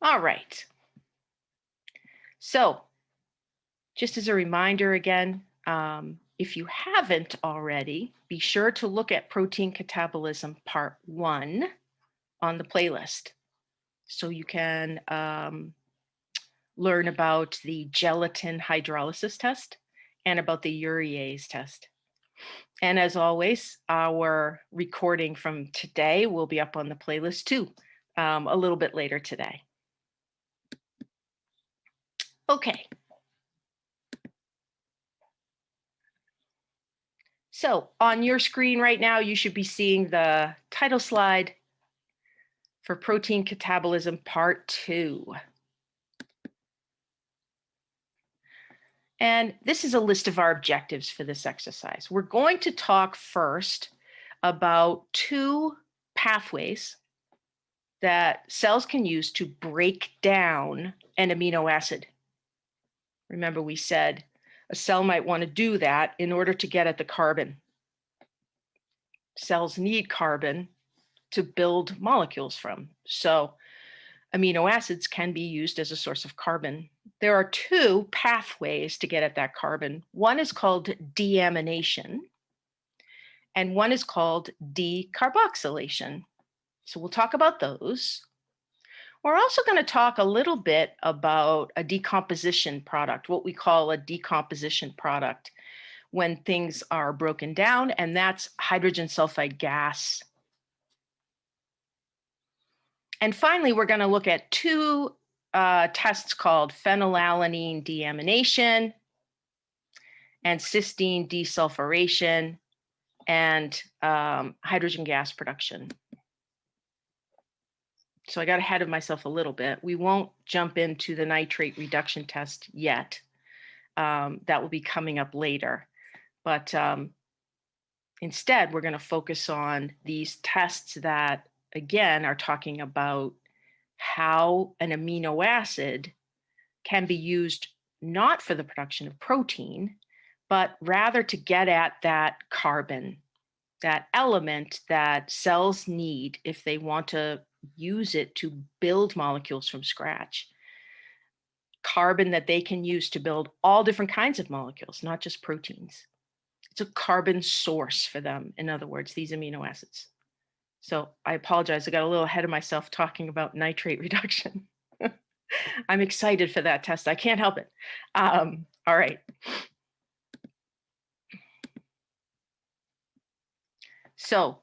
All right. So just as a reminder again, if you haven't already, be sure to look at protein catabolism part 1 on the playlist so you can learn about the gelatin hydrolysis test and about the urease test. And as always, our recording from today will be up on the playlist too, a little bit later today. Okay. So on your screen right now, you should be seeing the title slide for protein catabolism part 2. And this is a list of our objectives for this exercise. We're going to talk first about 2 pathways that cells can use to break down an amino acid. Remember, we said a cell might want to do that in order to get at the carbon. Cells need carbon to build molecules from. So amino acids can be used as a source of carbon. There are 2 pathways to get at that carbon. One is called deamination, and one is called decarboxylation. So we'll talk about those. We're also going to talk a little bit about a decomposition product, what we call a decomposition product, when things are broken down, and that's hydrogen sulfide gas. And finally, we're going to look at 2 tests called phenylalanine deamination and cysteine desulfuration and hydrogen gas production. So I got ahead of myself a little bit. We won't jump into the nitrate reduction test yet. That will be coming up later. But instead, we're going to focus on these tests that, again, are talking about how an amino acid can be used not for the production of protein, but rather to get at that carbon, that element that cells need if they want to use it to build molecules from scratch. Carbon that they can use to build all different kinds of molecules, not just proteins. It's a carbon source for them, in other words, these amino acids. So I apologize, I got a little ahead of myself talking about nitrate reduction. I'm excited for that test. I can't help it. All right. So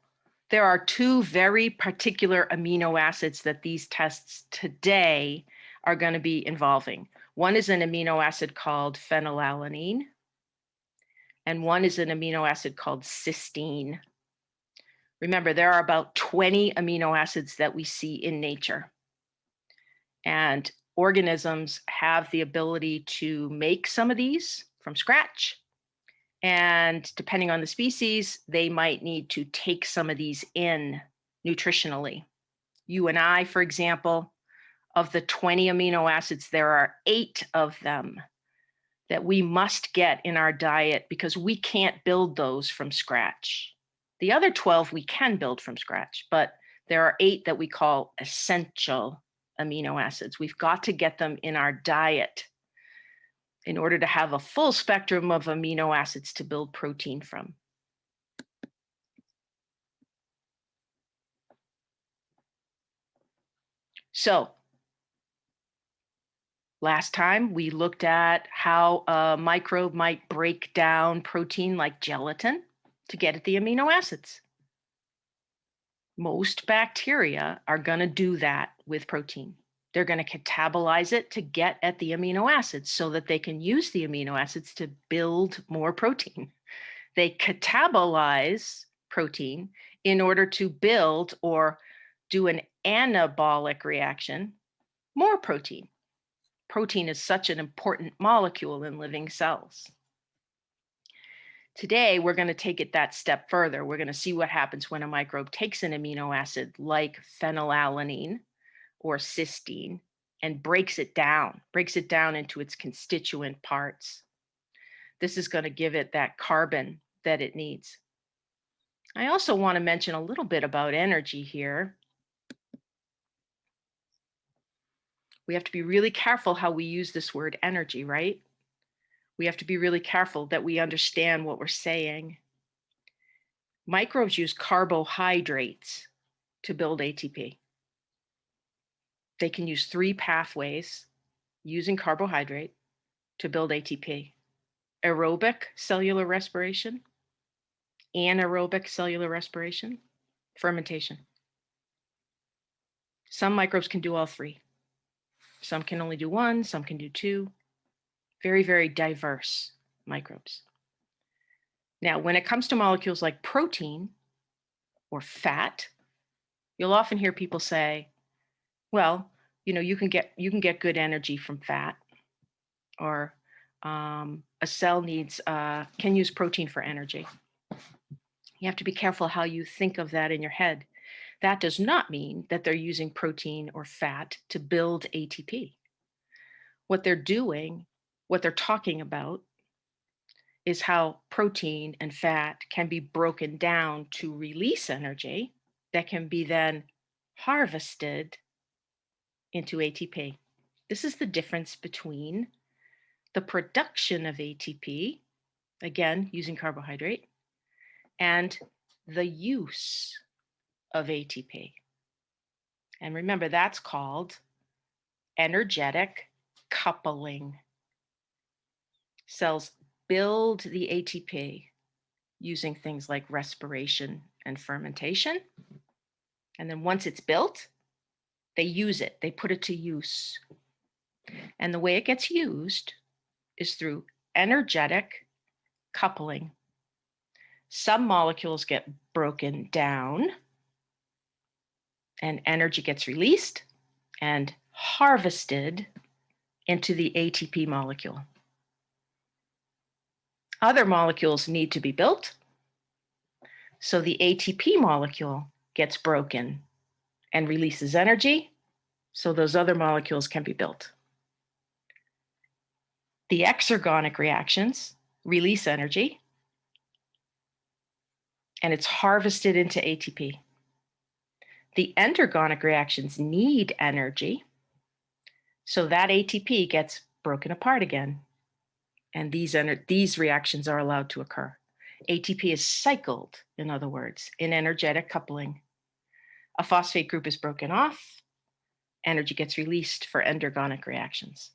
there are 2 very particular amino acids that these tests today are going to be involving. One is an amino acid called phenylalanine, and one is an amino acid called cysteine. Remember, there are about 20 amino acids that we see in nature. And organisms have the ability to make some of these from scratch. And depending on the species, they might need to take some of these in nutritionally. You and I, for example, of the 20 amino acids, there are 8 of them that we must get in our diet because we can't build those from scratch. The other 12 we can build from scratch, but there are 8 that we call essential amino acids. We've got to get them in our diet in order to have a full spectrum of amino acids to build protein from. So last time we looked at how a microbe might break down protein like gelatin to get at the amino acids. Most bacteria are going to do that with protein. They're going to catabolize it to get at the amino acids so that they can use the amino acids to build more protein. They catabolize protein in order to build or do an anabolic reaction, more protein. Protein is such an important molecule in living cells. Today, we're going to take it that step further. We're going to see what happens when a microbe takes an amino acid like phenylalanine or cysteine and breaks it down into its constituent parts. This is going to give it that carbon that it needs. I also want to mention a little bit about energy here. We have to be really careful how we use this word energy, right? We have to be really careful that we understand what we're saying. Microbes use carbohydrates to build ATP. They can use 3 pathways using carbohydrate to build ATP. Aerobic cellular respiration, anaerobic cellular respiration, fermentation. Some microbes can do all 3. Some can only do 1, some can do 2. Very, very diverse microbes. Now, when it comes to molecules like protein or fat, you'll often hear people say, well, you can get good energy from fat, or a cell can use protein for energy. You have to be careful how you think of that in your head. That does not mean that they're using protein or fat to build ATP. What they're doing, what they're talking about, is how protein and fat can be broken down to release energy that can be then harvested into ATP. This is the difference between the production of ATP, again, using carbohydrate, and the use of ATP. And remember, that's called energetic coupling. Cells build the ATP using things like respiration and fermentation. And then once it's built, they use it, they put it to use. And the way it gets used is through energetic coupling. Some molecules get broken down and energy gets released and harvested into the ATP molecule. Other molecules need to be built, so the ATP molecule gets broken and releases energy, so those other molecules can be built. The exergonic reactions release energy, and it's harvested into ATP. The endergonic reactions need energy, so that ATP gets broken apart again, and these reactions are allowed to occur. ATP is cycled, in other words, in energetic coupling. A phosphate group is broken off, energy gets released for endergonic reactions.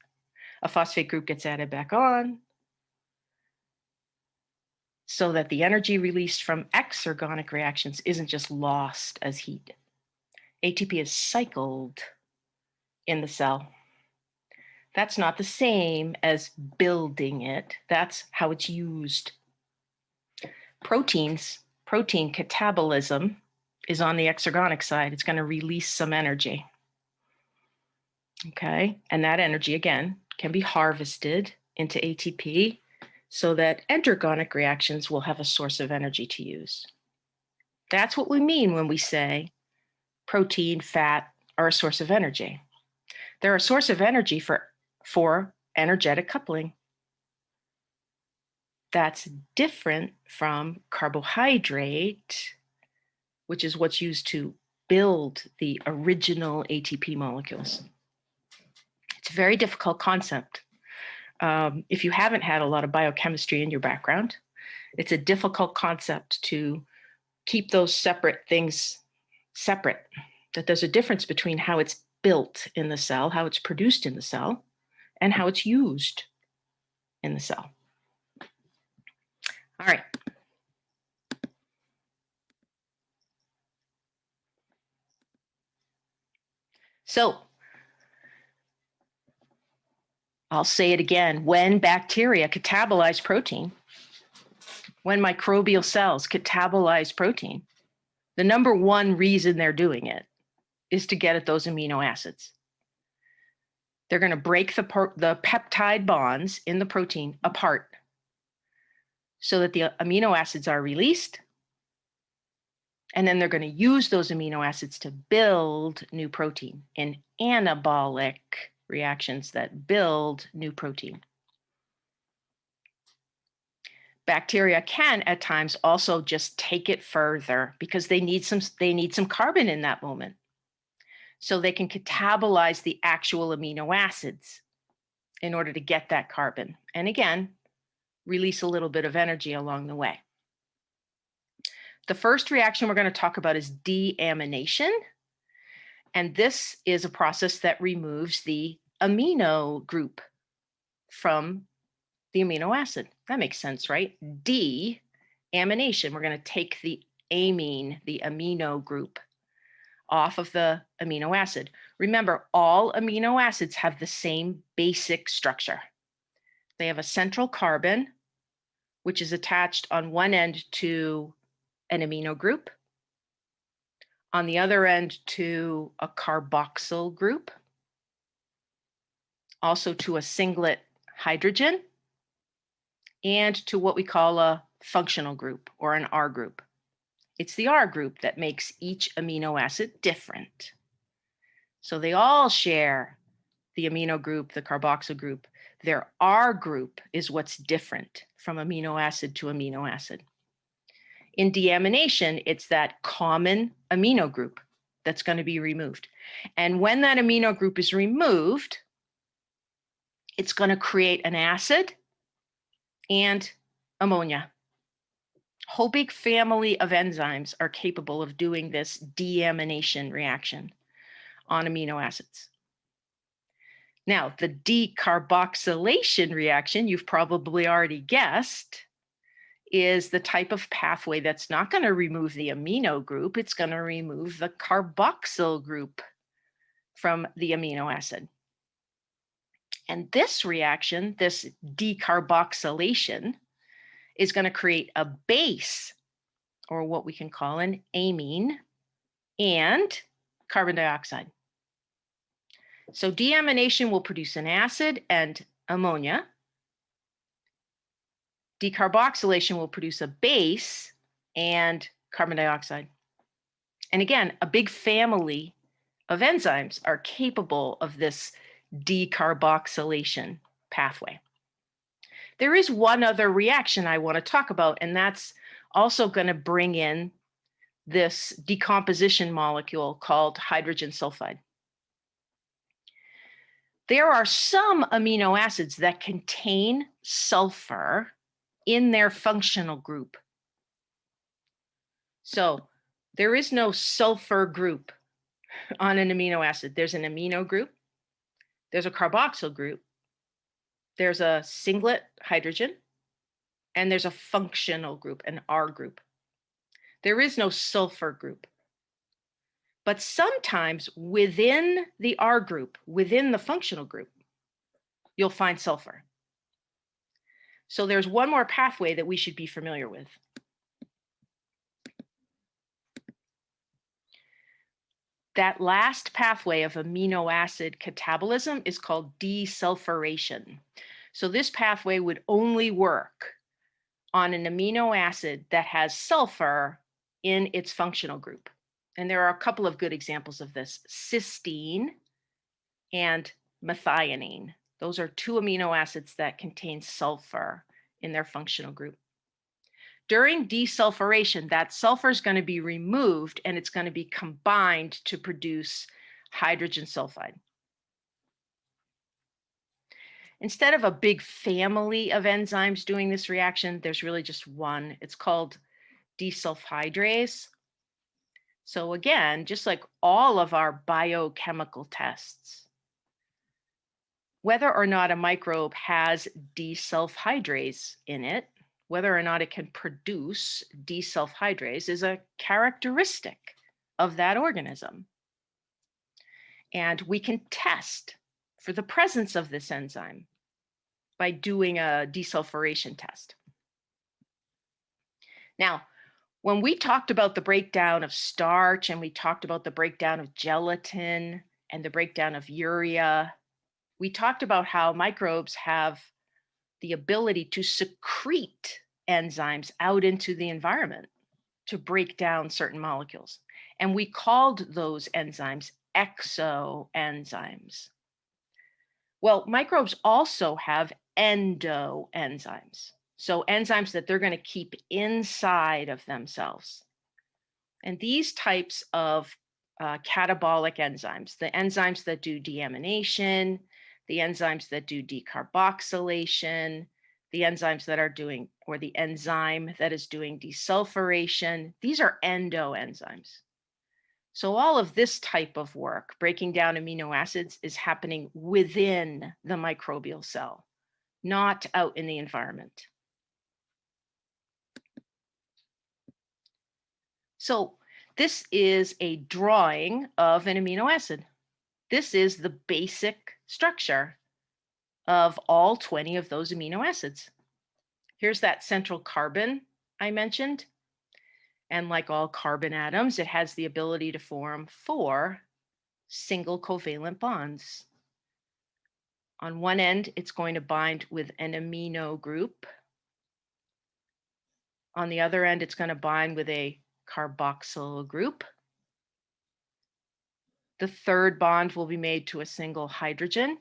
A phosphate group gets added back on, so that the energy released from exergonic reactions isn't just lost as heat. ATP is cycled in the cell. That's not the same as building it. That's how it's used. Protein catabolism is on the exergonic side. It's going to release some energy. Okay, and that energy, again, can be harvested into ATP so that endergonic reactions will have a source of energy to use. That's what we mean when we say protein, fat are a source of energy. They're a source of energy for energetic coupling. That's different from carbohydrate, which is what's used to build the original ATP molecules. It's a very difficult concept. If you haven't had a lot of biochemistry in your background, it's a difficult concept to keep those separate things separate, that there's a difference between how it's built in the cell, how it's produced in the cell, and how it's used in the cell. All right. So I'll say it again. When bacteria catabolize protein, when microbial cells catabolize protein, the number one reason they're doing it is to get at those amino acids. They're going to break the peptide bonds in the protein apart so that the amino acids are released. And then they're going to use those amino acids to build new protein in anabolic reactions that build new protein. Bacteria can at times also just take it further because they need some carbon in that moment. so they can catabolize the actual amino acids in order to get that carbon. And again, release a little bit of energy along the way. The first reaction we're going to talk about is deamination. And this is a process that removes the amino group from the amino acid. That makes sense, right? Deamination. We're going to take the amine, the amino group, off of the amino acid. Remember, all amino acids have the same basic structure. They have a central carbon, which is attached on one end to an amino group, on the other end to a carboxyl group, also to a singlet hydrogen, and to what we call a functional group or an R group. It's the R group that makes each amino acid different. So they all share the amino group, the carboxyl group. Their R group is what's different from amino acid to amino acid. In deamination, it's that common amino group that's going to be removed. And when that amino group is removed, it's going to create an acid and ammonia. A whole big family of enzymes are capable of doing this deamination reaction on amino acids. Now, the decarboxylation reaction, you've probably already guessed, is the type of pathway that's not going to remove the amino group. It's going to remove the carboxyl group from the amino acid. And this reaction, this decarboxylation, is going to create a base, or what we can call an amine, and carbon dioxide. So deamination will produce an acid and ammonia. Decarboxylation will produce a base and carbon dioxide. And again, a big family of enzymes are capable of this decarboxylation pathway. There is one other reaction I want to talk about, and that's also going to bring in this decomposition molecule called hydrogen sulfide. There are some amino acids that contain sulfur in their functional group. So there is no sulfur group on an amino acid. There's an amino group, there's a carboxyl group, there's a singlet hydrogen, and there's a functional group, an R group. There is no sulfur group. But sometimes within the R group, within the functional group, you'll find sulfur. So there's one more pathway that we should be familiar with. That last pathway of amino acid catabolism is called desulfuration. So this pathway would only work on an amino acid that has sulfur in its functional group. And there are a couple of good examples of this: cysteine and methionine. Those are two amino acids that contain sulfur in their functional group. During desulfuration, that sulfur is going to be removed and it's going to be combined to produce hydrogen sulfide. Instead of a big family of enzymes doing this reaction, there's really just one. It's called desulfhydrase. So again, just like all of our biochemical tests, whether or not a microbe has desulfhydrase in it, whether or not it can produce desulfhydrase, is a characteristic of that organism. And we can test for the presence of this enzyme by doing a desulfuration test. Now, when we talked about the breakdown of starch and we talked about the breakdown of gelatin and the breakdown of urea, we talked about how microbes have the ability to secrete enzymes out into the environment to break down certain molecules. And we called those enzymes exoenzymes. Well, microbes also have endoenzymes. So enzymes that they're going to keep inside of themselves. And these types of catabolic enzymes, the enzymes that do deamination, the enzymes that do decarboxylation, the enzymes that are doing, or the enzyme that is doing desulfuration. These are endoenzymes. So all of this type of work, breaking down amino acids, is happening within the microbial cell, not out in the environment. So this is a drawing of an amino acid. This is the basic structure of all 20 of those amino acids. Here's that central carbon I mentioned. And like all carbon atoms, it has the ability to form 4 single covalent bonds. On one end, it's going to bind with an amino group. On the other end, it's going to bind with a carboxyl group. The third bond will be made to a single hydrogen.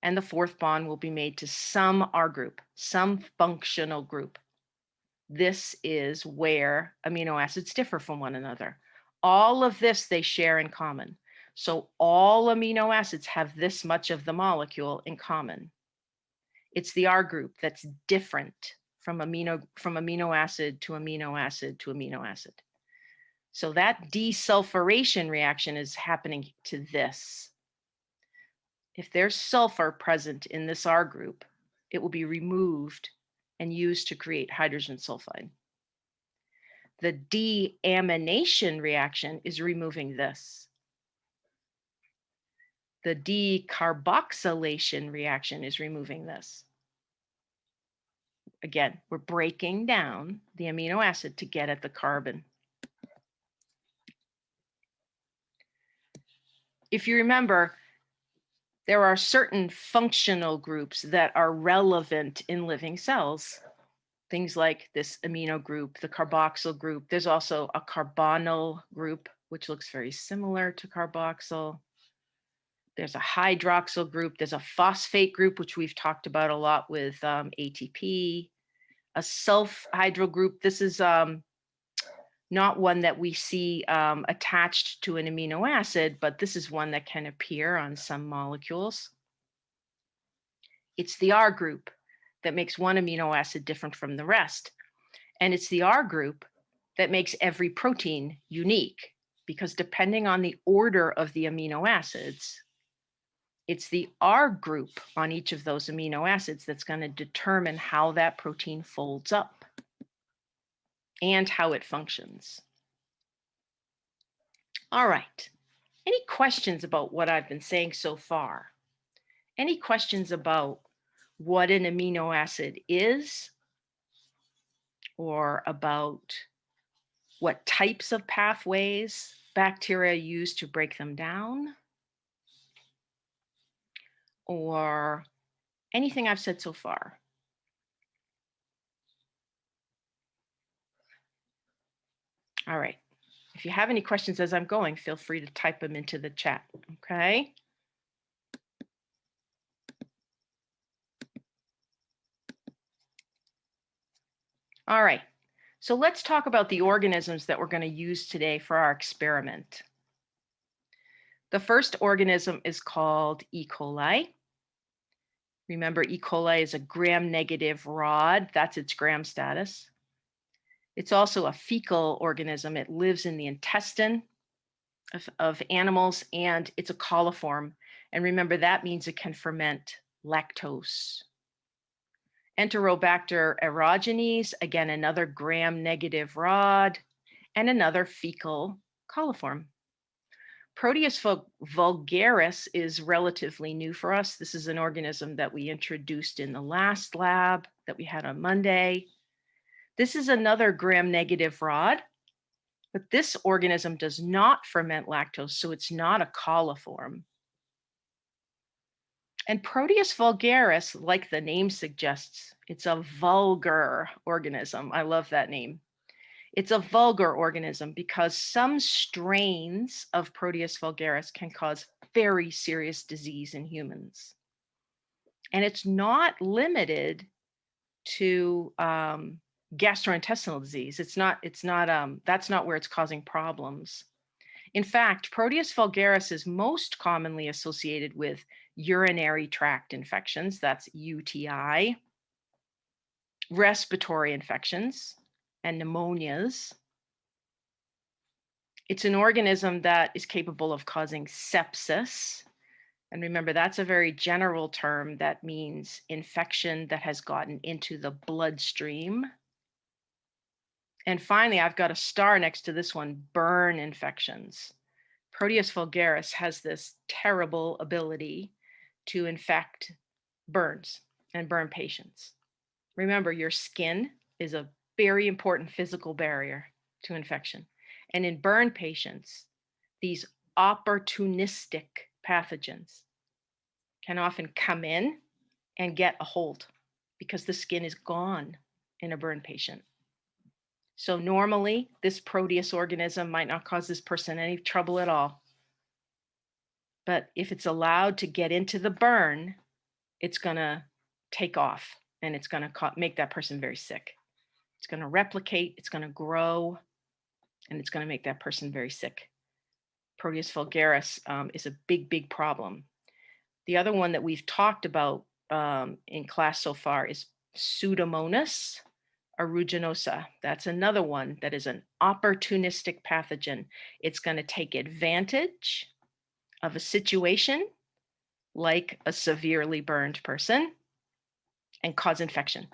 And the fourth bond will be made to some R group, some functional group. This is where amino acids differ from one another. All of this they share in common. So all amino acids have this much of the molecule in common. It's the R group that's different from amino acid to amino acid to amino acid. So that desulfuration reaction is happening to this. If there's sulfur present in this R group, it will be removed and used to create hydrogen sulfide. The deamination reaction is removing this. The decarboxylation reaction is removing this. Again, we're breaking down the amino acid to get at the carbon. If you remember, there are certain functional groups that are relevant in living cells. Things like this amino group, the carboxyl group. There's also a carbonyl group, which looks very similar to carboxyl. There's a hydroxyl group. There's a phosphate group, which we've talked about a lot with ATP. A sulfhydryl group. This is not one that we see attached to an amino acid, but this is one that can appear on some molecules. It's the R group that makes one amino acid different from the rest. And it's the R group that makes every protein unique, because depending on the order of the amino acids, it's the R group on each of those amino acids that's going to determine how that protein folds up and how it functions. All right. Any questions about what I've been saying so far? Any questions about what an amino acid is, or about what types of pathways bacteria use to break them down, or anything I've said so far? All right. If you have any questions as I'm going, feel free to type them into the chat, okay? All right. So let's talk about the organisms that we're going to use today for our experiment. The first organism is called E. coli. Remember, E. coli is a gram-negative rod. That's its gram status. It's also a fecal organism. It lives in the intestine of animals, and it's a coliform. And remember, that means it can ferment lactose. Enterobacter aerogenes, again, another gram-negative rod, and another fecal coliform. Proteus vulgaris is relatively new for us. This is an organism that we introduced in the last lab that we had on Monday. This is another gram-negative rod, but this organism does not ferment lactose, so it's not a coliform. And Proteus vulgaris, like the name suggests, it's a vulgar organism. I love that name. It's a vulgar organism because some strains of Proteus vulgaris can cause very serious disease in humans. And it's not limited to gastrointestinal disease. That's not where it's causing problems. In fact, Proteus vulgaris is most commonly associated with urinary tract infections, that's UTI, respiratory infections, and pneumonias. It's an organism that is capable of causing sepsis. And remember, that's a very general term that means infection that has gotten into the bloodstream. And finally, I've got a star next to this one, burn infections. Proteus vulgaris has this terrible ability to infect burns and burn patients. Remember, your skin is a very important physical barrier to infection. And in burn patients, these opportunistic pathogens can often come in and get a hold because the skin is gone in a burn patient. So normally, this Proteus organism might not cause this person any trouble at all. But if it's allowed to get into the burn, it's going to take off and it's going to make that person very sick. It's going to replicate, it's going to grow, and it's going to make that person very sick. Proteus vulgaris is a big, big problem. The other one that we've talked about in class so far is Pseudomonas aeruginosa. That's another one that is an opportunistic pathogen. It's going to take advantage of a situation like a severely burned person and cause infection.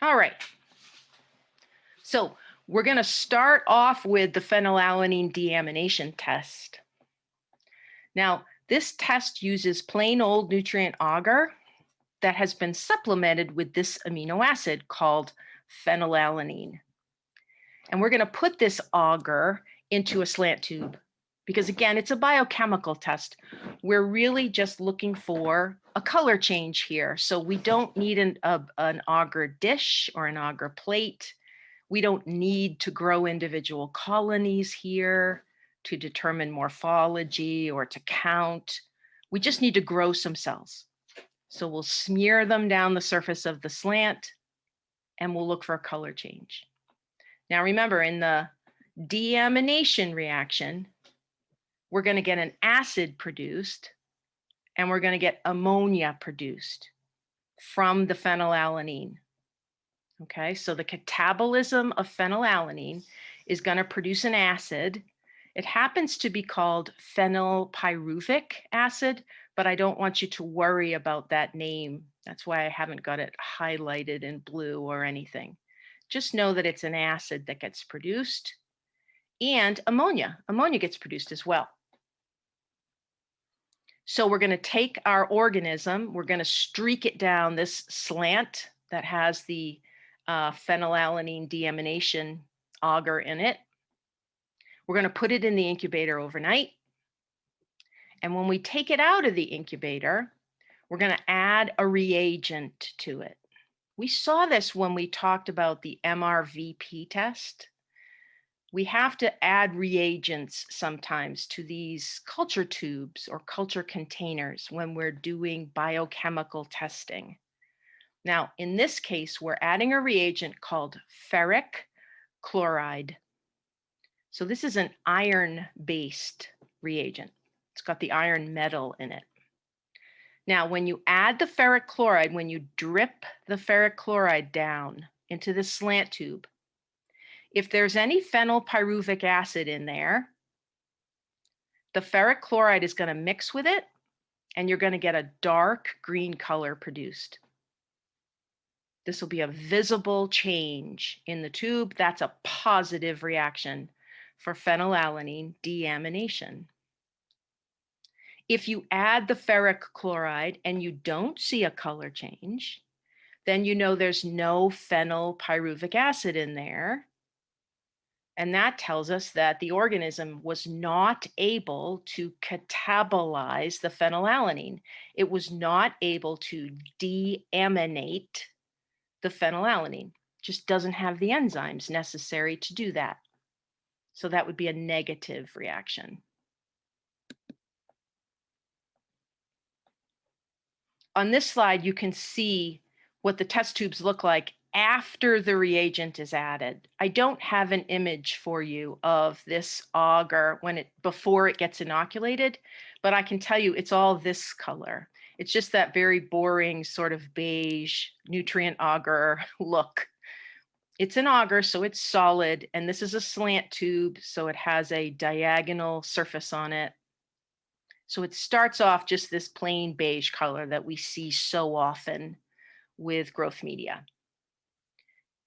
All right. So we're going to start off with the phenylalanine deamination test. Now, this test uses plain old nutrient agar that has been supplemented with this amino acid called phenylalanine. And we're going to put this agar into a slant tube because, again, it's a biochemical test. We're really just looking for a color change here. So we don't need an agar dish or an agar plate. We don't need to grow individual colonies here to determine morphology or to count. We just need to grow some cells. So we'll smear them down the surface of the slant and we'll look for a color change. Now remember, in the deamination reaction, we're going to get an acid produced and we're going to get ammonia produced from the phenylalanine. Okay, so the catabolism of phenylalanine is going to produce an acid. It happens to be called phenylpyruvic acid, but I don't want you to worry about that name. That's why I haven't got it highlighted in blue or anything. Just know that it's an acid that gets produced, and ammonia. Ammonia gets produced as well. So we're going to take our organism, we're going to streak it down this slant that has the phenylalanine deamination agar in it. We're going to put it in the incubator overnight. And when we take it out of the incubator, we're going to add a reagent to it. We saw this when we talked about the MRVP test. We have to add reagents sometimes to these culture tubes or culture containers when we're doing biochemical testing. Now, in this case, we're adding a reagent called ferric chloride. So this is an iron-based reagent. It's got the iron metal in it. Now, when you add the ferric chloride, when you drip the ferric chloride down into the slant tube, if there's any phenylpyruvic acid in there, the ferric chloride is going to mix with it, and you're going to get a dark green color produced. This will be a visible change in the tube. That's a positive reaction for phenylalanine deamination. If you add the ferric chloride and you don't see a color change, then you know there's no phenylpyruvic acid in there. And that tells us that the organism was not able to catabolize the phenylalanine. It was not able to deaminate the phenylalanine. Just doesn't have the enzymes necessary to do that. So that would be a negative reaction. On this slide, you can see what the test tubes look like after the reagent is added. I don't have an image for you of this agar before it gets inoculated, but I can tell you it's all this color. It's just that very boring sort of beige nutrient agar look. It's an agar, so it's solid, and this is a slant tube, so it has a diagonal surface on it. So it starts off just this plain beige color that we see so often with growth media.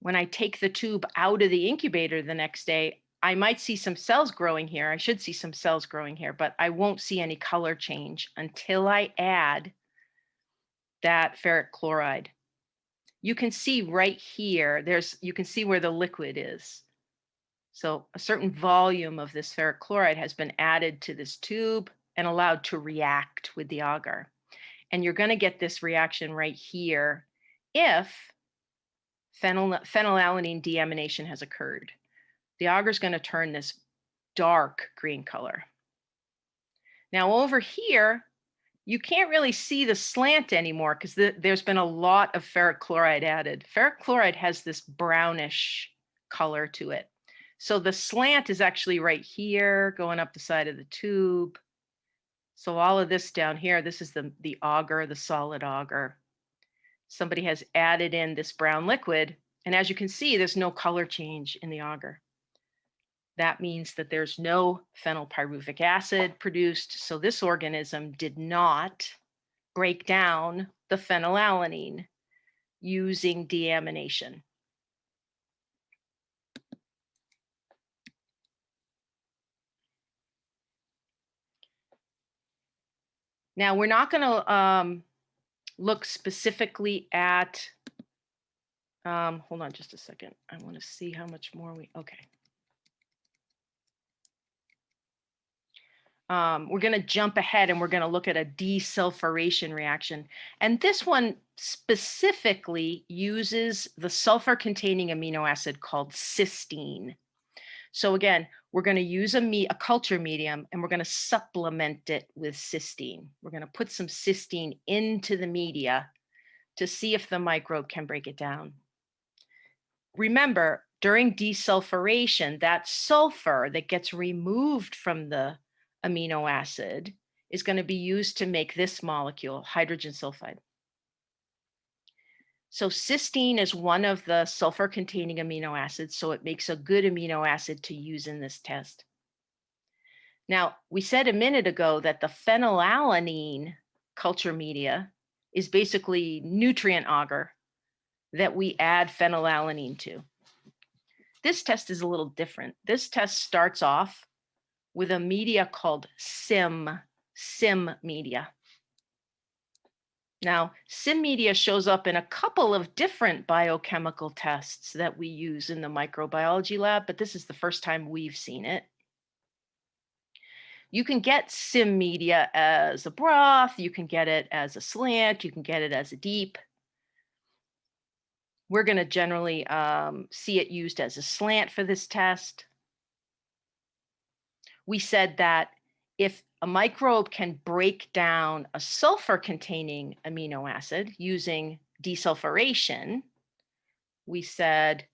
When I take the tube out of the incubator the next day, I might see some cells growing here. I should see some cells growing here, but I won't see any color change until I add that ferric chloride. You can see right here, you can see where the liquid is. So a certain volume of this ferric chloride has been added to this tube and allowed to react with the agar. And you're going to get this reaction right here if phenylalanine deamination has occurred. The agar is going to turn this dark green color. Now over here, you can't really see the slant anymore because there's been a lot of ferric chloride added. Ferric chloride has this brownish color to it. So the slant is actually right here going up the side of the tube. So all of this down here, this is the agar, the solid agar. Somebody has added in this brown liquid, and as you can see, there's no color change in the agar. That means that there's no phenylpyruvic acid produced, so this organism did not break down the phenylalanine using deamination. Now, we're not going to look specifically at, hold on just a second. I want to see how much more okay. We're going to jump ahead and we're going to look at a desulfuration reaction. And this one specifically uses the sulfur-containing amino acid called cysteine. So again, we're going to use a culture medium and we're going to supplement it with cysteine. We're going to put some cysteine into the media to see if the microbe can break it down. Remember, during desulfuration, that sulfur that gets removed from the amino acid is going to be used to make this molecule, hydrogen sulfide. So cysteine is one of the sulfur-containing amino acids, so it makes a good amino acid to use in this test. Now, we said a minute ago that the phenylalanine culture media is basically nutrient agar that we add phenylalanine to. This test is a little different. This test starts off with a media called SIM media. Now, SIM media shows up in a couple of different biochemical tests that we use in the microbiology lab, but this is the first time we've seen it. You can get SIM media as a broth, you can get it as a slant, you can get it as a deep. We're going to generally see it used as a slant for this test. We said that if a microbe can break down a sulfur-containing amino acid using desulfuration, we said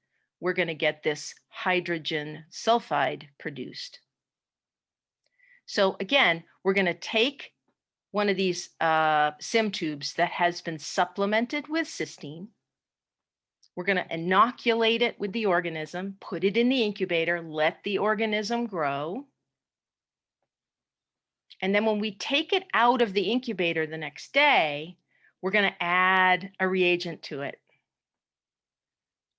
we're going to get this hydrogen sulfide produced. So again, we're going to take one of these SIM tubes that has been supplemented with cysteine. We're going to inoculate it with the organism, put it in the incubator, let the organism grow. And then when we take it out of the incubator the next day, we're going to add a reagent to it.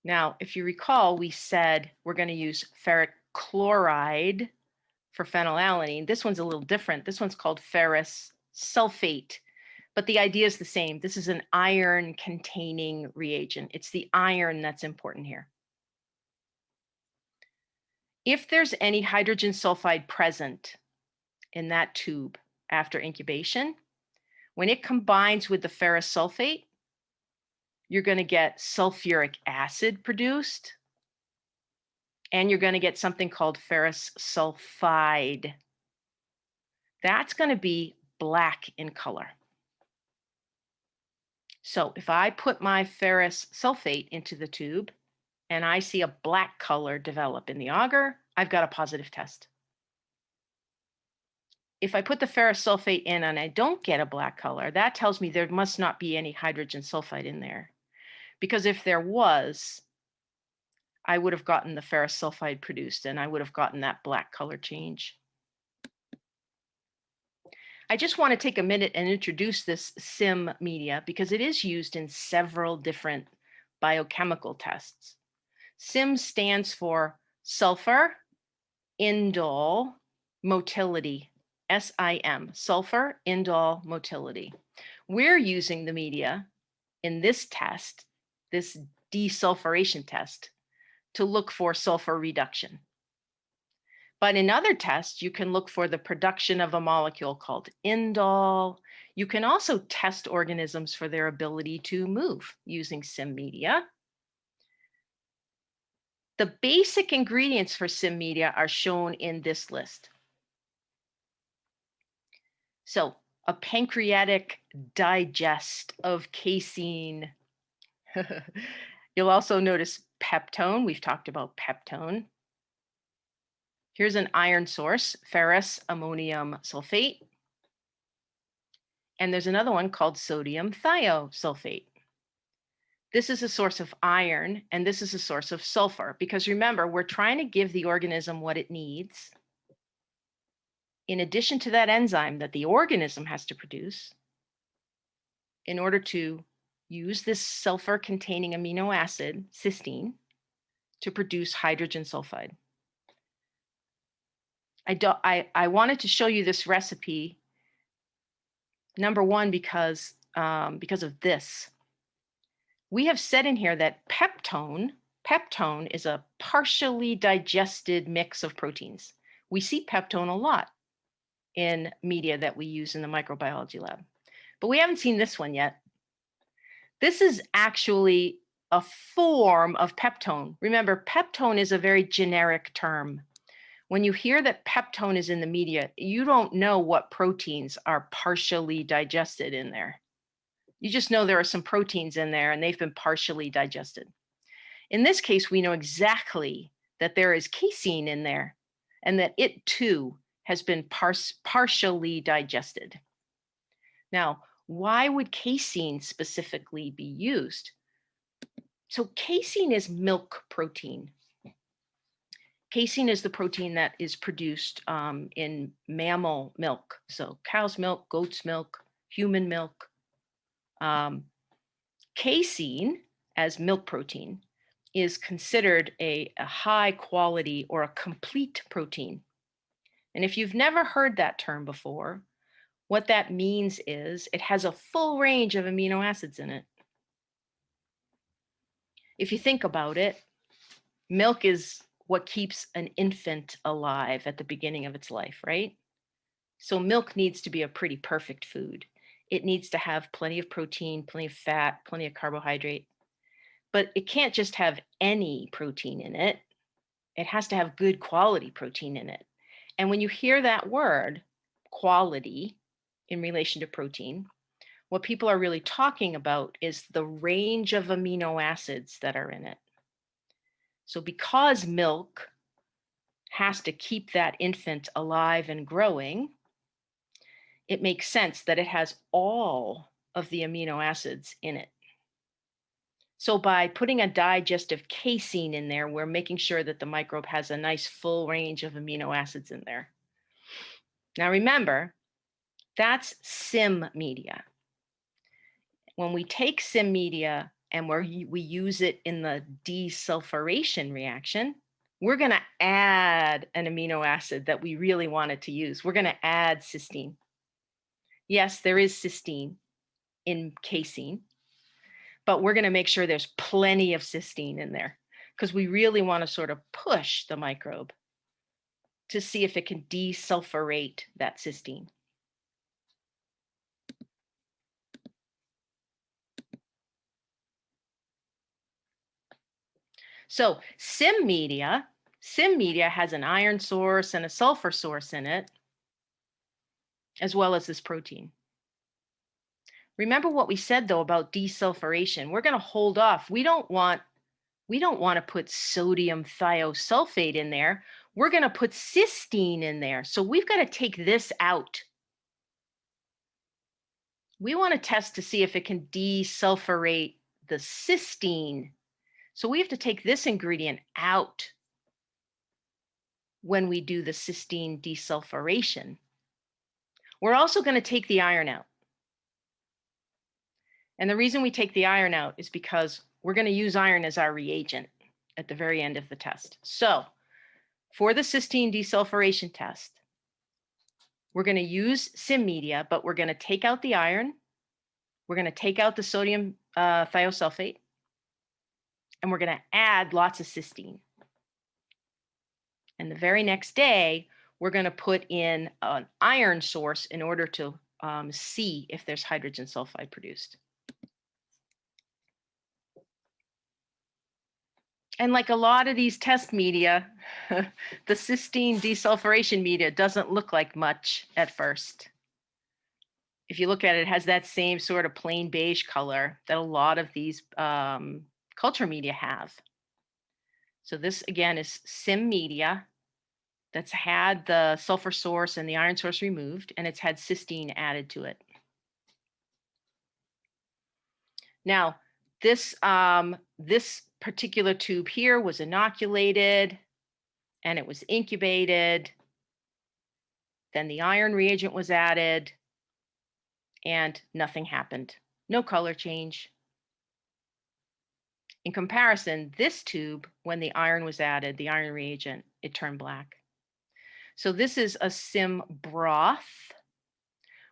Now, if you recall, we said we're going to use ferric chloride for phenylalanine. This one's a little different. This one's called ferrous sulfate, but the idea is the same. This is an iron-containing reagent. It's the iron that's important here. If there's any hydrogen sulfide present in that tube after incubation, when it combines with the ferrous sulfate, you're going to get sulfuric acid produced, and you're going to get something called ferrous sulfide. That's going to be black in color. So if I put my ferrous sulfate into the tube and I see a black color develop in the agar, I've got a positive test. If I put the ferrous sulfate in and I don't get a black color, that tells me there must not be any hydrogen sulfide in there. Because if there was, I would have gotten the ferrous sulfide produced and I would have gotten that black color change. I just want to take a minute and introduce this CIM media because it is used in several different biochemical tests. CIM stands for sulfur indole motility, SIM, sulfur indole motility. We're using the media in this test, this desulfuration test, to look for sulfur reduction. But in other tests, you can look for the production of a molecule called indole. You can also test organisms for their ability to move using CIM media. The basic ingredients for CIM media are shown in this list. So a pancreatic digest of casein. You'll also notice peptone. We've talked about peptone. Here's an iron source, ferrous ammonium sulfate. And there's another one called sodium thiosulfate. This is a source of iron, and this is a source of sulfur, because remember, we're trying to give the organism what it needs. In addition to that enzyme that the organism has to produce, in order to use this sulfur-containing amino acid, cysteine, to produce hydrogen sulfide. I wanted to show you this recipe, number one, because of this. We have said in here that peptone is a partially digested mix of proteins. We see peptone a lot in media that we use in the microbiology lab, but we haven't seen this one yet. This is actually a form of peptone. Remember, peptone is a very generic term. When you hear that peptone is in the media, you don't know what proteins are partially digested in there. You just know there are some proteins in there and they've been partially digested. In this case, we know exactly that there is casein in there and that it too has been partially digested. Now, why would casein specifically be used? So casein is milk protein. Casein is the protein that is produced in mammal milk. So cow's milk, goat's milk, human milk. Casein as milk protein is considered a high quality or a complete protein. And if you've never heard that term before, what that means is it has a full range of amino acids in it. If you think about it, milk is what keeps an infant alive at the beginning of its life, right? So milk needs to be a pretty perfect food. It needs to have plenty of protein, plenty of fat, plenty of carbohydrate, but it can't just have any protein in it. It has to have good quality protein in it. And when you hear that word, quality, in relation to protein, what people are really talking about is the range of amino acids that are in it. So because milk has to keep that infant alive and growing, it makes sense that it has all of the amino acids in it. So by putting a digestive casein in there, we're making sure that the microbe has a nice full range of amino acids in there. Now remember, that's CIM media. When we take CIM media and we use it in the desulfuration reaction, we're going to add an amino acid that we really wanted to use. We're going to add cysteine. Yes, there is cysteine in casein, but we're going to make sure there's plenty of cysteine in there because we really want to sort of push the microbe to see if it can desulfurate that cysteine. So CIM media has an iron source and a sulfur source in it, as well as this protein. Remember what we said though about desulfuration. We're going to hold off. We don't want to put sodium thiosulfate in there. We're going to put cysteine in there. So we've got to take this out. We want to test to see if it can desulfurate the cysteine. So we have to take this ingredient out when we do the cysteine desulfuration. We're also going to take the iron out. And the reason we take the iron out is because we're going to use iron as our reagent at the very end of the test. So for the cysteine desulfuration test, we're going to use sim media, but we're going to take out the iron. We're going to take out the sodium thiosulfate, and we're going to add lots of cysteine. And the very next day, we're going to put in an iron source in order to see if there's hydrogen sulfide produced. And like a lot of these test media, the cysteine desulfuration media doesn't look like much at first. If you look at it, it has that same sort of plain beige color that a lot of these culture media have. So this, again, is sim media that's had the sulfur source and the iron source removed, and it's had cysteine added to it. Now, this particular tube here was inoculated, and it was incubated. Then the iron reagent was added, and nothing happened. No color change. In comparison, this tube, when the iron was added, the iron reagent, it turned black. So this is a sim broth,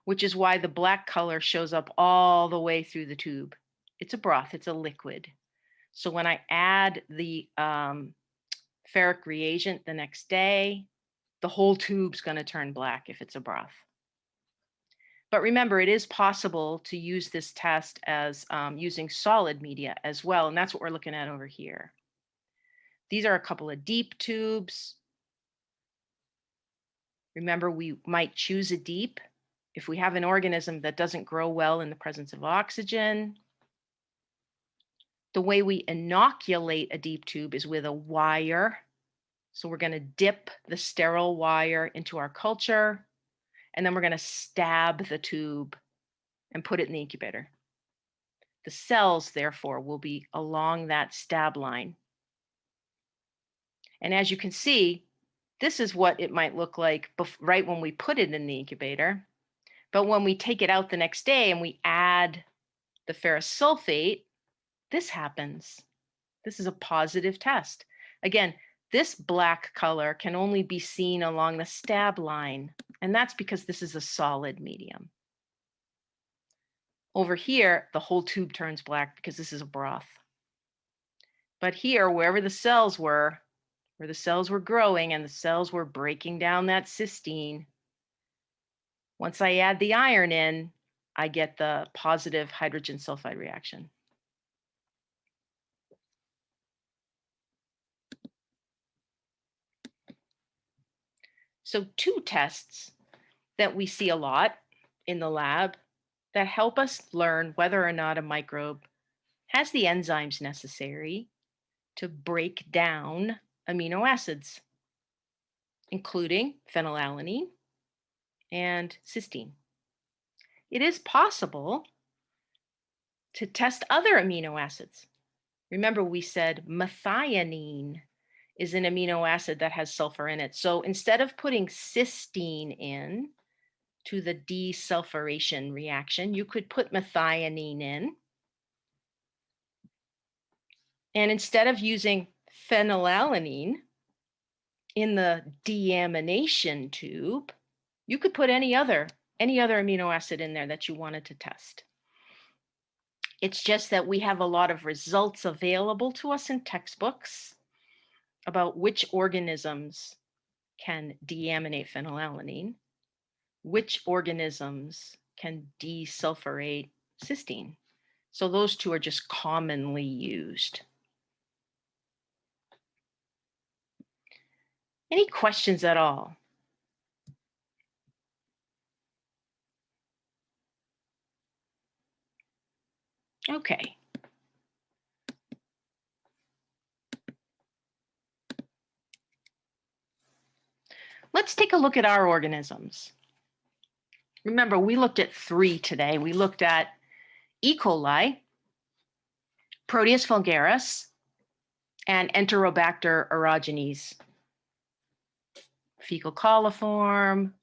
which is why the black color shows up all the way through the tube. It's a broth, it's a liquid. So when I add the ferric reagent the next day, the whole tube's going to turn black if it's a broth. But remember, it is possible to use this test as using solid media as well, and that's what we're looking at over here. These are a couple of deep tubes. Remember, we might choose a deep if we have an organism that doesn't grow well in the presence of oxygen. The way we inoculate a deep tube is with a wire. So we're going to dip the sterile wire into our culture, and then we're going to stab the tube and put it in the incubator. The cells, therefore, will be along that stab line. And as you can see, this is what it might look like right when we put it in the incubator. But when we take it out the next day and we add the ferrous sulfate, this happens. This is a positive test. Again, this black color can only be seen along the stab line, and that's because this is a solid medium. Over here, the whole tube turns black because this is a broth. But here, wherever the cells were, where the cells were growing and the cells were breaking down that cysteine, once I add the iron in, I get the positive hydrogen sulfide reaction. So two tests that we see a lot in the lab that help us learn whether or not a microbe has the enzymes necessary to break down amino acids, including phenylalanine and cysteine. It is possible to test other amino acids. Remember, we said methionine is an amino acid that has sulfur in it. So instead of putting cysteine in to the desulfuration reaction, you could put methionine in. And instead of using phenylalanine in the deamination tube, you could put any other amino acid in there that you wanted to test. It's just that we have a lot of results available to us in textbooks about which organisms can deaminate phenylalanine, which organisms can desulfurate cysteine. So those two are just commonly used. Any questions at all? Okay. Let's take a look at our organisms. Remember, we looked at 3 today. We looked at E. coli, Proteus vulgaris, and Enterobacter aerogenes. Fecal coliform,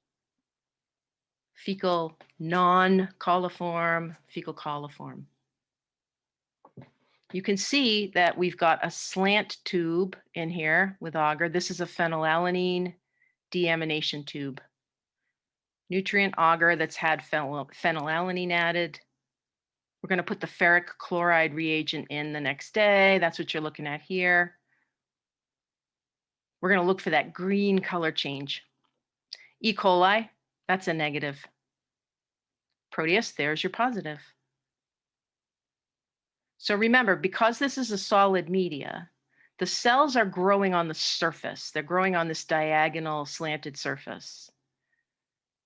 fecal non-coliform, fecal coliform. You can see that we've got a slant tube in here with agar. This is a phenylalanine deamination tube. Nutrient agar that's had phenylalanine added. We're going to put the ferric chloride reagent in the next day. That's what you're looking at here. We're going to look for that green color change. E. coli, that's a negative. Proteus, there's your positive. So remember, because this is a solid media, the cells are growing on the surface. They're growing on this diagonal slanted surface.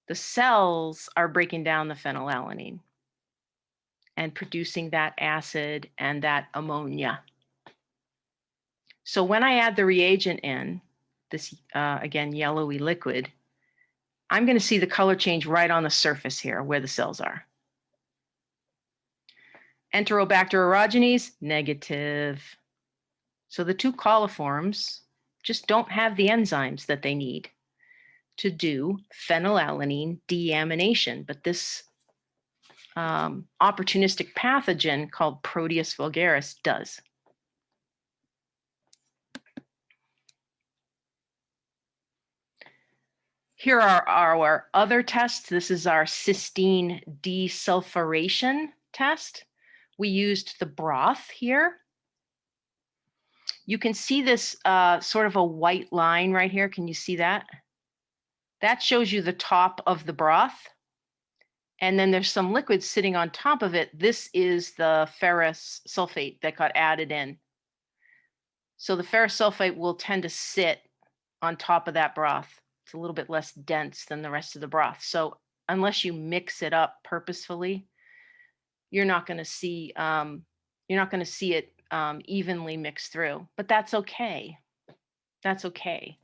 The cells are breaking down the phenylalanine and producing that acid and that ammonia. So when I add the reagent in, this, again, yellowy liquid, I'm going to see the color change right on the surface here where the cells are. Enterobacter aerogenes, negative. So the 2 coliforms just don't have the enzymes that they need to do phenylalanine deamination. But this opportunistic pathogen called Proteus vulgaris does. Here are our other tests. This is our cysteine desulfuration test. We used the broth here. You can see this sort of a white line right here. Can you see that? That shows you the top of the broth. And then there's some liquid sitting on top of it. This is the ferrous sulfate that got added in. So the ferrous sulfate will tend to sit on top of that broth. It's a little bit less dense than the rest of the broth. So unless you mix it up purposefully, you're not going to see it evenly mixed through. But that's okay. That's okay,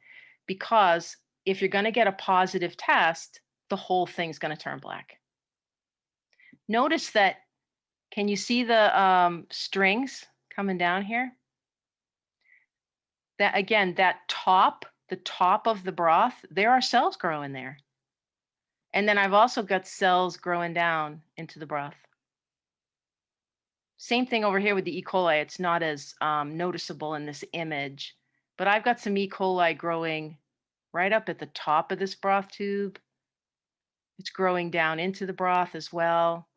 because if you're going to get a positive test, the whole thing's going to turn black. Notice that. Can you see the strings coming down here? That again, the top of the broth, there are cells growing there. And then I've also got cells growing down into the broth. Same thing over here with the E. coli. It's not as noticeable in this image, but I've got some E. coli growing right up at the top of this broth tube. It's growing down into the broth as well.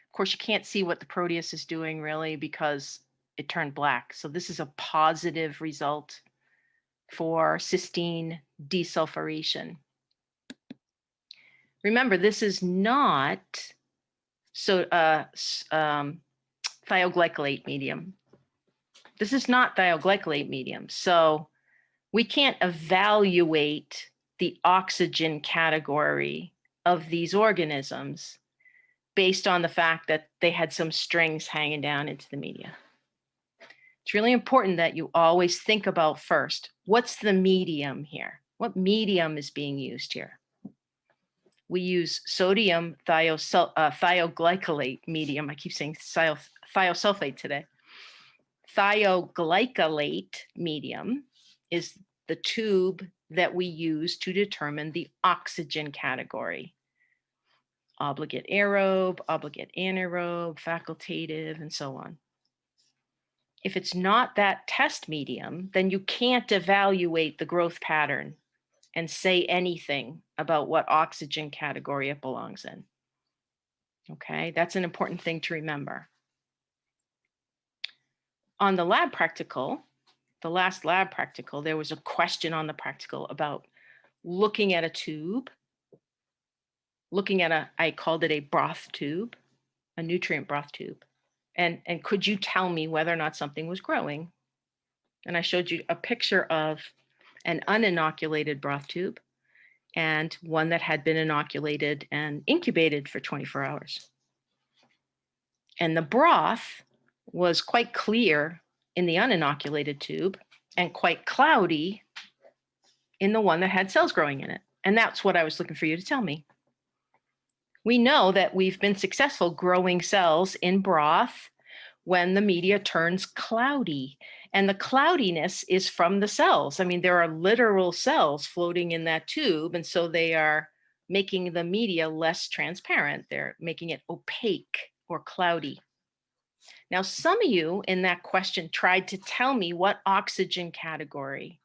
Of course, you can't see what the Proteus is doing really because it turned black. So this is a positive result for cysteine desulfuration. Remember, this is not thioglycolate medium. This is not thioglycolate medium. So we can't evaluate the oxygen category of these organisms based on the fact that they had some strings hanging down into the media. It's really important that you always think about first, what's the medium here? What medium is being used here? We use sodium thioglycolate medium. I keep saying thiosulfate today. Thioglycolate medium is the tube that we use to determine the oxygen category. Obligate aerobe, obligate anaerobe, facultative, and so on. If it's not that test medium, then you can't evaluate the growth pattern and say anything about what oxygen category it belongs in. Okay, that's an important thing to remember. On the lab practical, the last lab practical, there was a question on the practical about looking at a tube, looking at I called it a broth tube, a nutrient broth tube. And could you tell me whether or not something was growing? And I showed you a picture of an uninoculated broth tube and one that had been inoculated and incubated for 24 hours. And the broth was quite clear in the uninoculated tube and quite cloudy in the one that had cells growing in it. And that's what I was looking for you to tell me. We know that we've been successful growing cells in broth when the media turns cloudy. And the cloudiness is from the cells. I mean, there are literal cells floating in that tube. And so they are making the media less transparent. They're making it opaque or cloudy. Now, some of you in that question tried to tell me what oxygen category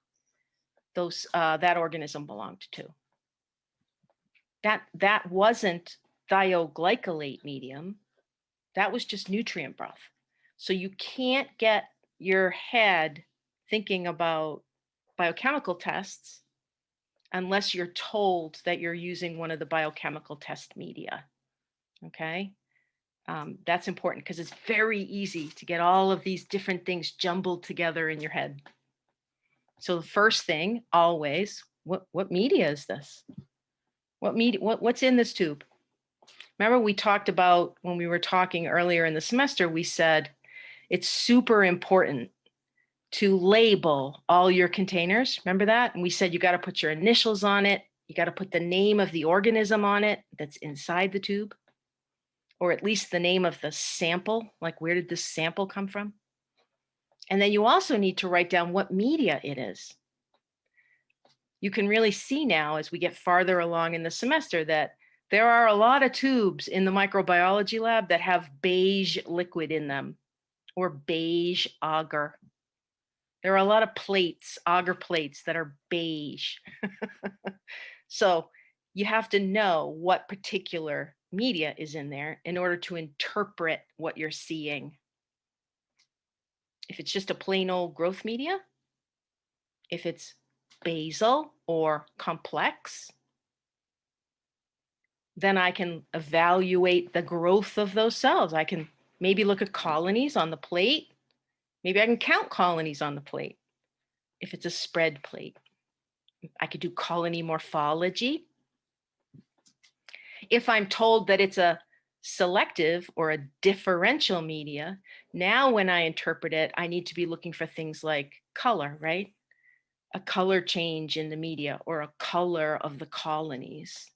that organism belonged to. That wasn't thioglycolate medium. That was just nutrient broth. So you can't get your head thinking about biochemical tests unless you're told that you're using one of the biochemical test media. Okay? That's important because it's very easy to get all of these different things jumbled together in your head. So the first thing, always, what media is this? What's in this tube? Remember we talked about when we were talking earlier in the semester, we said it's super important to label all your containers. Remember that? And we said you got to put your initials on it. You got to put the name of the organism on it that's inside the tube, or at least the name of the sample, like where did this sample come from? And then you also need to write down what media it is. You can really see now as we get farther along in the semester that there are a lot of tubes in the microbiology lab that have beige liquid in them or beige agar. There are a lot of plates, agar plates that are beige. So you have to know what particular media is in there in order to interpret what you're seeing. If it's just a plain old growth media, if it's basal or complex, then I can evaluate the growth of those cells. I can maybe look at colonies on the plate. Maybe I can count colonies on the plate. If it's a spread plate, I could do colony morphology. If I'm told that it's a selective or a differential media, now when I interpret it, I need to be looking for things like color, right? A color change in the media or a color of the colonies.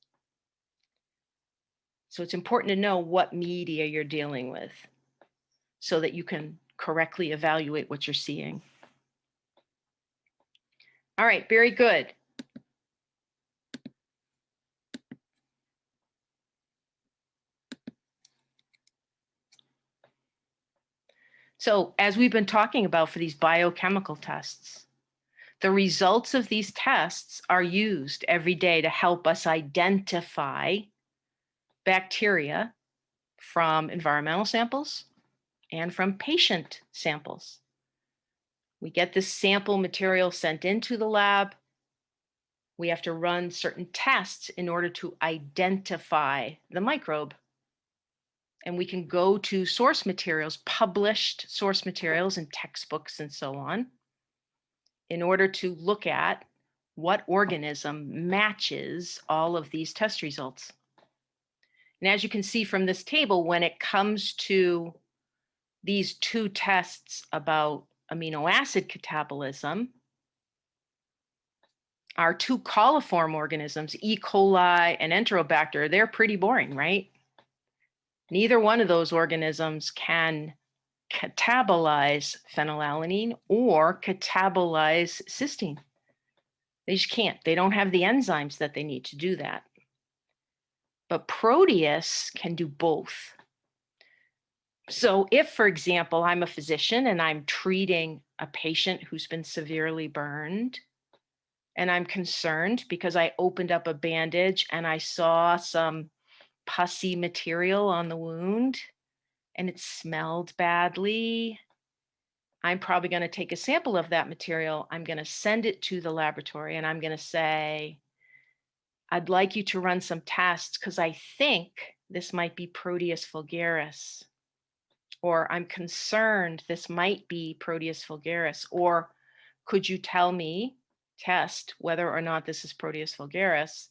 So it's important to know what media you're dealing with so that you can correctly evaluate what you're seeing. All right, very good. So as we've been talking about for these biochemical tests, the results of these tests are used every day to help us identify bacteria from environmental samples and from patient samples. We get this sample material sent into the lab. We have to run certain tests in order to identify the microbe. And we can go to source materials, published source materials in textbooks and so on, in order to look at what organism matches all of these test results. And as you can see from this table, when it comes to these two tests about amino acid catabolism, our two coliform organisms, E. coli and Enterobacter, they're pretty boring, right? Neither one of those organisms can catabolize phenylalanine or catabolize cysteine. They just can't. They don't have the enzymes that they need to do that. But Proteus can do both. So if, for example, I'm a physician and I'm treating a patient who's been severely burned, and I'm concerned because I opened up a bandage and I saw some pussy material on the wound and it smelled badly, I'm probably going to take a sample of that material. I'm going to send it to the laboratory and I'm going to say, I'd like you to run some tests because I think this might be Proteus vulgaris, or I'm concerned this might be Proteus vulgaris, or could you tell me, test whether or not this is Proteus vulgaris?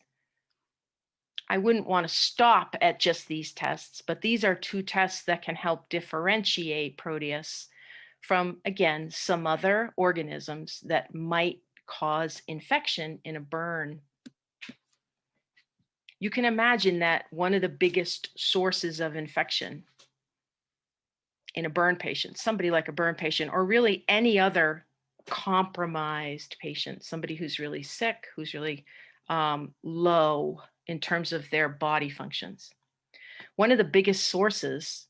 I wouldn't want to stop at just these tests, but these are two tests that can help differentiate Proteus from, again, some other organisms that might cause infection in a burn. You can imagine that one of the biggest sources of infection in a burn patient, somebody like a burn patient, or really any other compromised patient, somebody who's really sick, who's really low in terms of their body functions. One of the biggest sources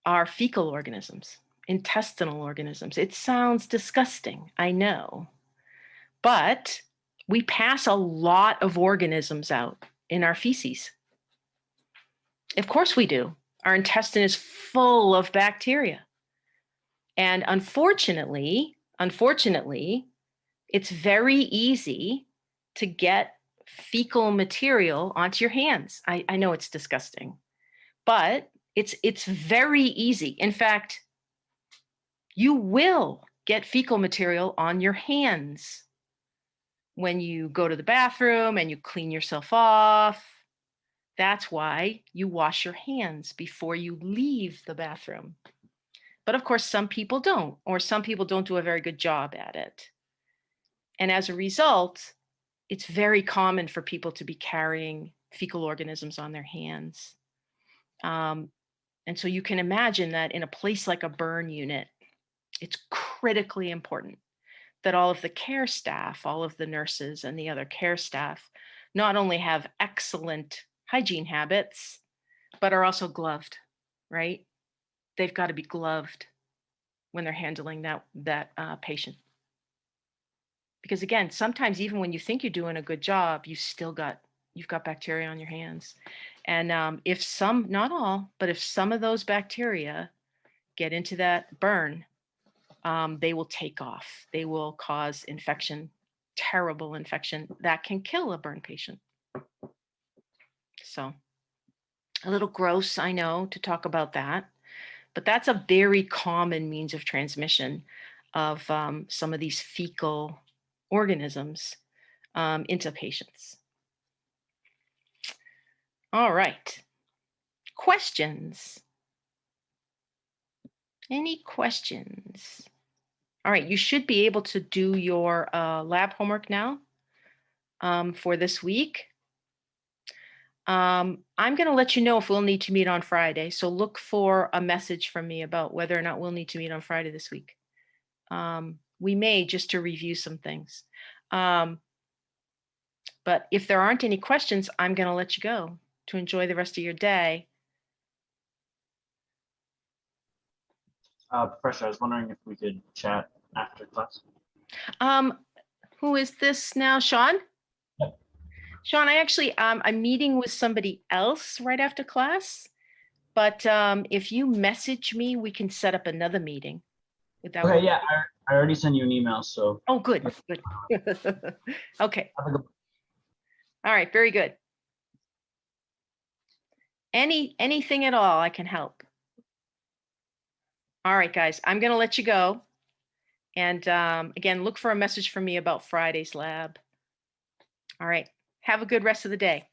are fecal organisms, intestinal organisms. It sounds disgusting, I know, but we pass a lot of organisms out in our feces. Of course we do. Our intestine is full of bacteria. And unfortunately, it's very easy to get fecal material onto your hands. I know it's disgusting, but it's very easy. In fact, you will get fecal material on your hands when you go to the bathroom and you clean yourself off. That's why you wash your hands before you leave the bathroom. But of course, some people don't, or some people don't do a very good job at it. And as a result, it's very common for people to be carrying fecal organisms on their hands. And so you can imagine that in a place like a burn unit, it's critically important that all of the care staff, all of the nurses and the other care staff, not only have excellent hygiene habits, but are also gloved, right? They've got to be gloved when they're handling that patient. Because again, sometimes even when you think you're doing a good job, you've got bacteria on your hands. And if some, not all, but if some of those bacteria get into that burn, they will take off. They will cause infection, terrible infection that can kill a burn patient. So a little gross, I know, to talk about that, but that's a very common means of transmission of some of these fecal organisms into patients. All right. Questions? Any questions? All right, you should be able to do your lab homework now for this week. I'm going to let you know if we'll need to meet on Friday. So look for a message from me about whether or not we'll need to meet on Friday this week. We may, just to review some things. But if there aren't any questions, I'm going to let you go to enjoy the rest of your day. Professor, I was wondering if we could chat after class. Who is this now, Sean? Yep. Sean, I actually, I'm meeting with somebody else right after class, but if you message me, we can set up another meeting. Okay, yeah, I already sent you an email, so. Oh, good, good. Okay. All right, very good. Anything at all I can help. All right, guys, I'm going to let you go. And again, look for a message from me about Friday's lab. All right, have a good rest of the day.